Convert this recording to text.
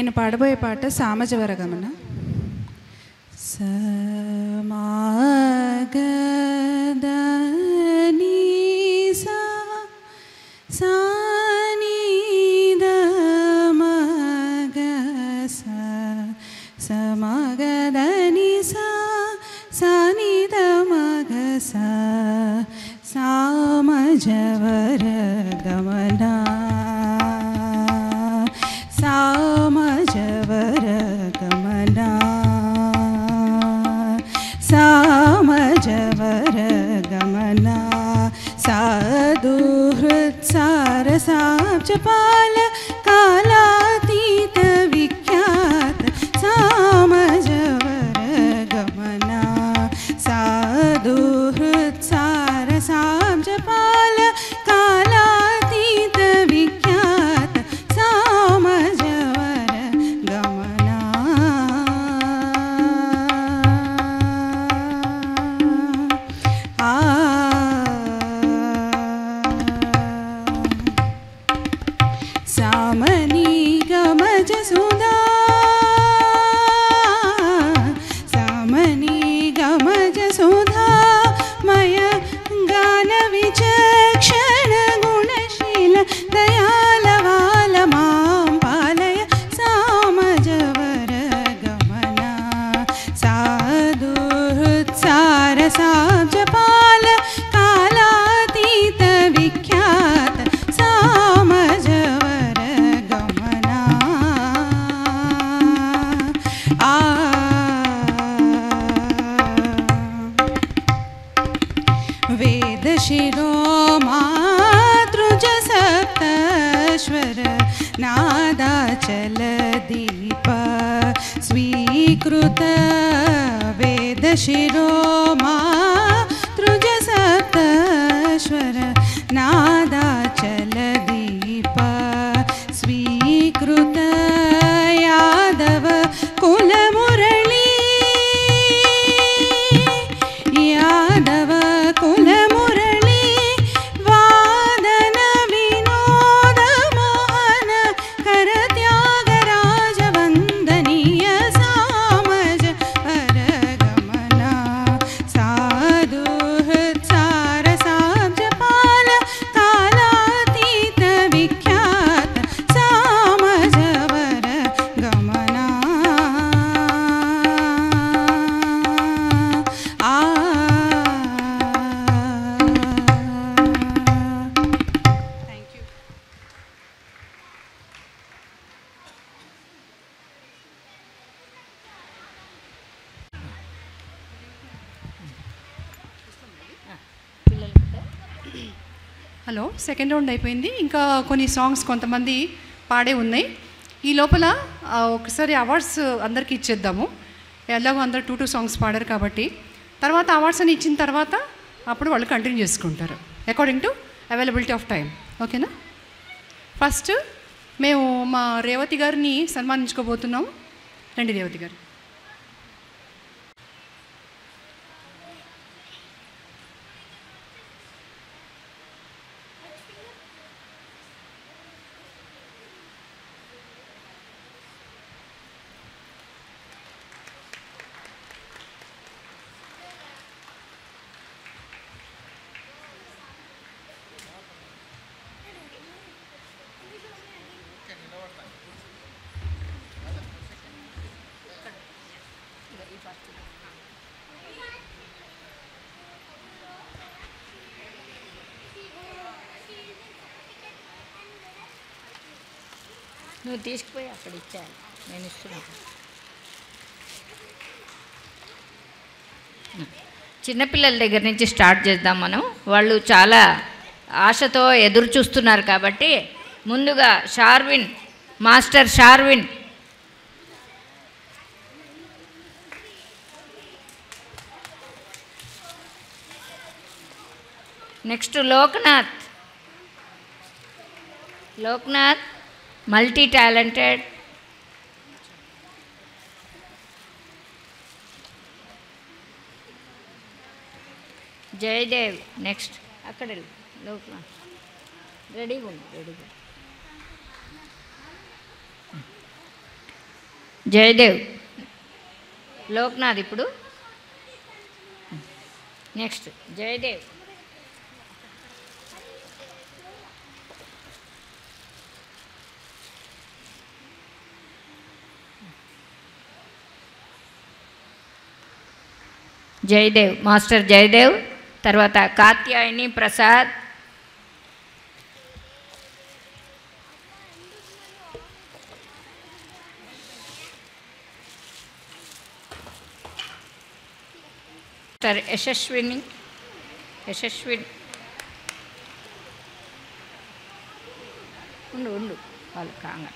నేను పాడబోయే పాట సామజవరగమన. సమాగదని సానిదమగ సమగదని సానిదమగ సామజవరగమన సామజవరగమన సామజవరగమన సాధుహృత్సారసాబ్జపాల కాలాతీత విఖ్యాత సామజవరగమన సాధుహృత్సారసాబ్జపాల కాలాతీత విఖ్యాత సామజవరగమన. సామని గమజ సుధా సామని గమజ సుధా మయ గాన విచక్షణ గుణశీల దయాలవాల మాం పాలయ సామజవరగమన సాధుహృత్సారసాబ్జపాల కాలాతీత విఖ్యాత సామజవరగమన. వేదశిరో మాతృజ సప్తశ్వర నాదాచల దీప స్వీకృత వేదశిరో మాతృజ సప్తశ్వర నాదాచల దీప స్వీకృత యాదవ కులమురళీ యాదవ కులమురళీ వాదన వినోద మోహన కర త్యాగరాజ వందనీయ సామజవరగమన సాధుహృత్సారసాబ్జపాల కాలాతీత విఖ్యాత సామజవరగమన. హలో, సెకండ్ రౌండ్ అయిపోయింది. ఇంకా కొన్ని సాంగ్స్ కొంతమంది పాడే ఉన్నాయి. ఈ లోపల ఒకసారి అవార్డ్స్ అందరికీ ఇచ్చేద్దాము. ఎలాగో అందరు 2 సాంగ్స్ పాడారు కాబట్టి తర్వాత అవార్డ్స్ అని ఇచ్చిన తర్వాత అప్పుడు వాళ్ళు కంటిన్యూ చేసుకుంటారు according to availability of time. ఓకేనా? ఫస్ట్ మేము మా రేవతి గారిని సన్మానించుకోబోతున్నాము. రండి రేవతి గారు. నువ్వు తీసుకుపోయి అక్కడ ఇచ్చాను, నేను ఇస్తున్నాను. చిన్నపిల్లల దగ్గర నుంచి స్టార్ట్ చేద్దాం మనం. వాళ్ళు చాలా ఆశతో ఎదురు చూస్తున్నారు కాబట్టి ముందుగా Sharvin, master Sharvin. Next Loknath. Loknath multi talented. Jayadev next. అక్కడ లోక్నాథ్ రెడీగా ఉంది. జయదేవ్. లోక్నాథ్ ఇప్పుడు. నెక్స్ట్ జయదేవ్. జయదేవ్, మాస్టర్ జయదేవ్. తర్వాత కాత్యాయని ప్రసాద్. మాస్టర్ యశస్విని. ఉండు వాళ్ళు కాంగ.